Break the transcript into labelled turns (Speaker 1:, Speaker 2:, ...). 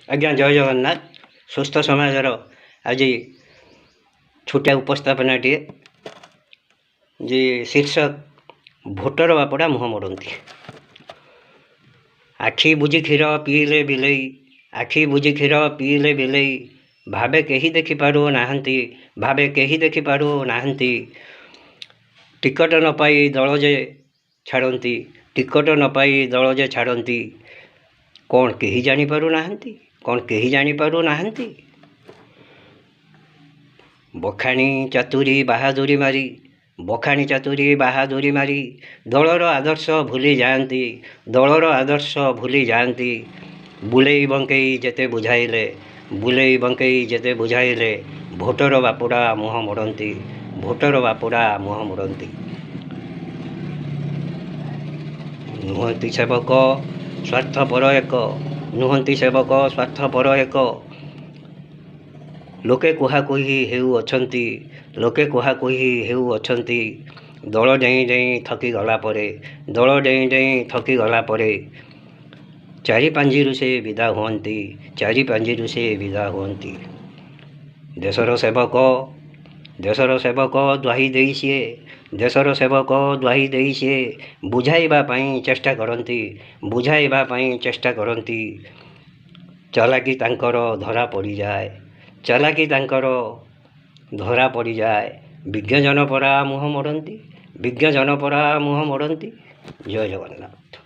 Speaker 1: आज्ञा जय जगन्नाथ। सुस्थ समाजर आज छोटिया उपस्थापनाटे जे शीर्षक भोटर बापड़ा मुह मोड़ती। आखि बुझी क्षीर पीले बिलई, आखि बुझी क्षीर पीले बिलई, भावे कहीं देखि पारु नाहंती, भावे कहीं देखि पारु नाहंती। टिकट न पाई दल जे छाड़ती, टिकट न पाई दल जे छाड़ती। कौन कहीं जानी पारु नाहंती, कौन कहीं जानी पारु नाहंती। बखाणी चातुरी बहादुरी मारी, बखाणी चातुरी बहादुरी मारी, दलर आदर्श भूली जाती, दलर आदर्श भूली जाती। बुलेई बंकई जेते बुझाइले, बुलेई बंकई जेते बुझाइले, भोटर बापुड़ा मुह मोड़ती, भोटर बापुड़ा मुह मोड़ती। नुहंती सेवक स्वार्थपर एक, नुहंती सेवक स्वार्थपर एक। लोके कुहाकुही हेउ अछंती, लोके कुहाकुही हेउ अछंती। दल डेई डेई थकी गला परे, दल डेई डेई थकी गला परे। चारि पांजिरु से विदा हुअंती, चारि पांजिरु से विदा हुअंती। देशर सेवक, देशर सेवक द्वाही देई सिए, देशर सेवक द्वाही देई सिए। बुझाइबा पई चेष्टा करती, बुझाइबा पई चेष्टा करती। चालाकी तांकर धरा पड़ी जाए, चालाकी तांकर धरा पड़ी जाए। विज्ञजन परा मुह मोड़ती, विज्ञजन परा मुह मोड़ती। जय जगन्नाथ।